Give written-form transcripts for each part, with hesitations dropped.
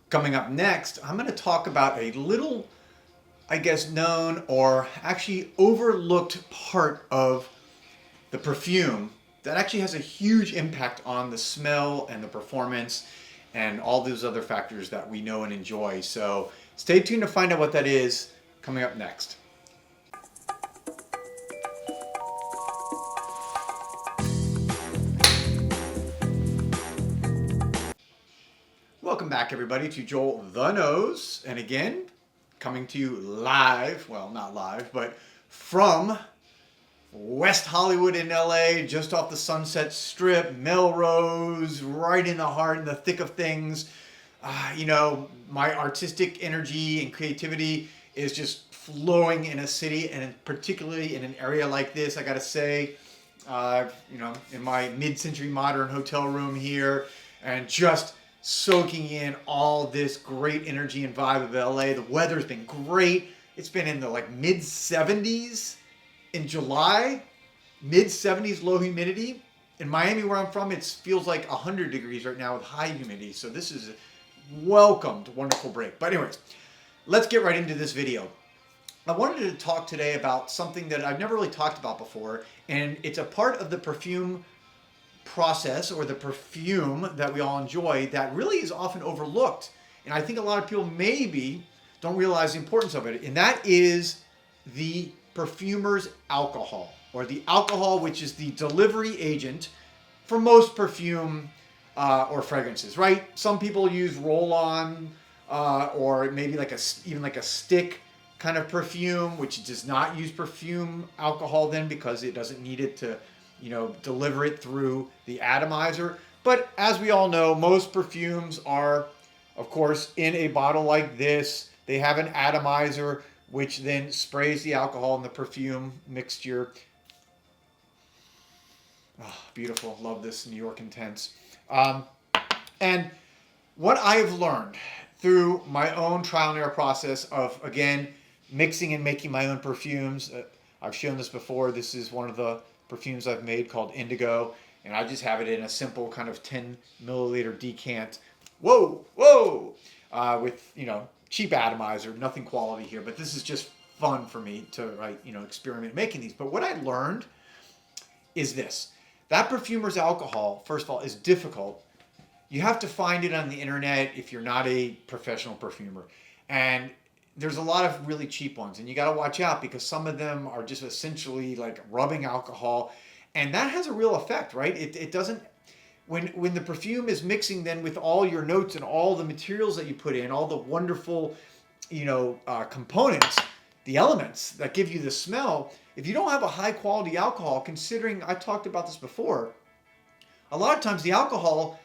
Coming up next, I'm going to talk about a little, I guess, known or actually overlooked part of the perfume that actually has a huge impact on the smell and the performance and all those other factors that we know and enjoy. So stay tuned to find out what that is coming up next. Welcome back, everybody, to Joel the Nose. And again, coming to you live, well, not live, but from West Hollywood in LA, just off the Sunset Strip, Melrose, right in the heart, in the thick of things. My artistic energy and creativity is just flowing in a city, and particularly in an area like this, I gotta say, in my mid-century modern hotel room here, and just soaking in all this great energy and vibe of LA. The weather's been great. It's been in the mid 70s in July, mid 70s low humidity. In Miami, where I'm from, it feels like 100 degrees right now with high humidity. So this is a welcomed wonderful break. But anyways, let's get right into this video. I wanted to talk today about something that I've never really talked about before, and it's a part of the perfume process or the perfume that we all enjoy that really is often overlooked, and I think a lot of people maybe don't realize the importance of it, and that is the Perfumer'S alcohol, or the alcohol which is the delivery agent for most perfume or fragrances, right? Some people use roll-on or maybe even like a stick kind of perfume, which does not use perfume alcohol then, because it doesn't need it to deliver it through the atomizer. But as we all know, most perfumes are, of course, in a bottle like this. They have an atomizer, which then sprays the alcohol in the perfume mixture. Oh, beautiful. Love this New York Intense. And what I've learned through my own trial and error process of, again, mixing and making my own perfumes. I've shown this before. This is one of the perfumes I've made called Indigo, and I just have it in a simple kind of 10 milliliter decant. With cheap atomizer, nothing quality here, but this is just fun for me to experiment making these. But what I learned is this: that Perfumer's alcohol, first of all, is difficult. You have to find it on the internet if you're not a professional perfumer, and there's a lot of really cheap ones, and you got to watch out because some of them are just essentially like rubbing alcohol, and that has a real effect, right? It doesn't, when the perfume is mixing then with all your notes and all the materials that you put in, all the wonderful, components, the elements that give you the smell, if you don't have a high quality alcohol, considering I talked about this before, a lot of times the alcohol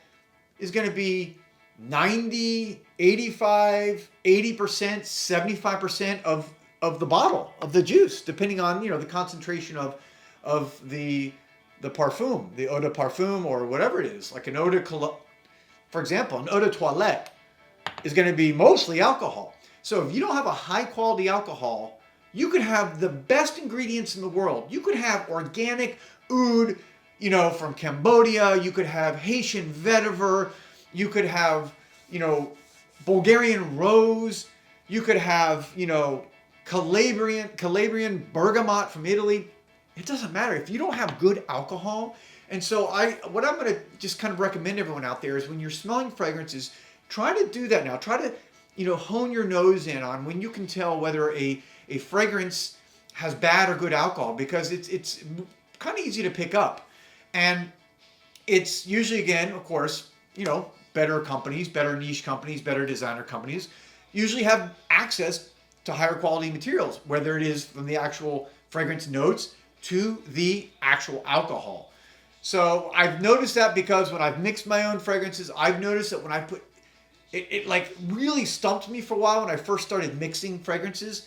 is going to be 90, 85, 80%, 75% of the bottle, of the juice, depending on, the concentration of the parfum, the eau de parfum, or whatever it is. Like an eau de cologne, for example, an eau de toilette is going to be mostly alcohol. So if you don't have a high quality alcohol, you could have the best ingredients in the world. You could have organic oud, from Cambodia. You could have Haitian vetiver. You could have, Bulgarian rose. You could have, Calabrian bergamot from Italy. It doesn't matter if you don't have good alcohol. And so what I'm going to just kind of recommend everyone out there is when you're smelling fragrances, try to do that now. Try to, hone your nose in on when you can tell whether a fragrance has bad or good alcohol, because it's kind of easy to pick up. And it's usually, again, of course, better companies, better niche companies, better designer companies usually have access to higher quality materials, whether it is from the actual fragrance notes to the actual alcohol. So I've noticed that because when I've mixed my own fragrances, I've noticed that when I put, it like really stumped me for a while when I first started mixing fragrances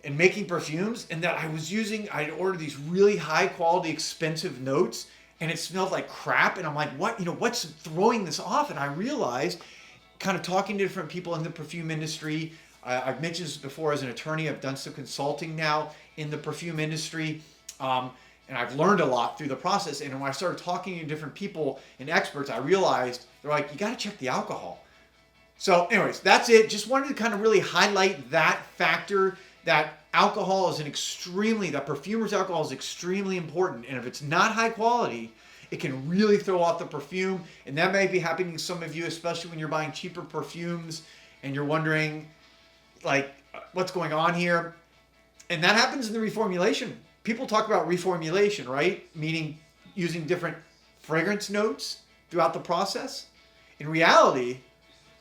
and making perfumes, and that I'd ordered these really high quality, expensive notes, and it smelled like crap. And I'm like, what's throwing this off? And I realized, kind of talking to different people in the perfume industry, I've mentioned this before as an attorney, I've done some consulting now in the perfume industry. And I've learned a lot through the process. And when I started talking to different people and experts, I realized they're like, you got to check the alcohol. So anyways, that's it. Just wanted to kind of really highlight that factor, that alcohol is that Perfumer's alcohol is extremely important. And if it's not high quality, it can really throw off the perfume. And that may be happening to some of you, especially when you're buying cheaper perfumes and you're wondering, like, what's going on here? And that happens in the reformulation. People talk about reformulation, right? Meaning using different fragrance notes throughout the process. In reality,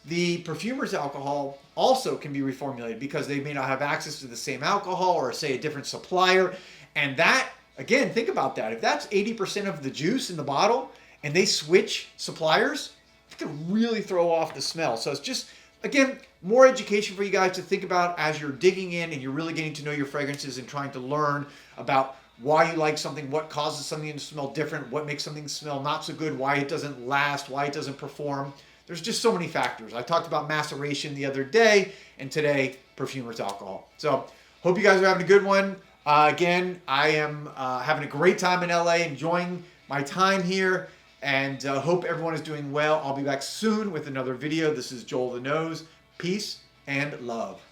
the Perfumer's alcohol also can be reformulated because they may not have access to the same alcohol or, say, a different supplier. And that, again, think about that. If that's 80% of the juice in the bottle and they switch suppliers, it can really throw off the smell. So it's just, again, more education for you guys to think about as you're digging in and you're really getting to know your fragrances and trying to learn about why you like something, what causes something to smell different, what makes something smell not so good, why it doesn't last, why it doesn't perform. There's just so many factors. I talked about maceration the other day, and today, Perfumer's alcohol. So, hope you guys are having a good one. Again, I am having a great time in LA, enjoying my time here, and hope everyone is doing well. I'll be back soon with another video. This is Joel the Nose. Peace and love.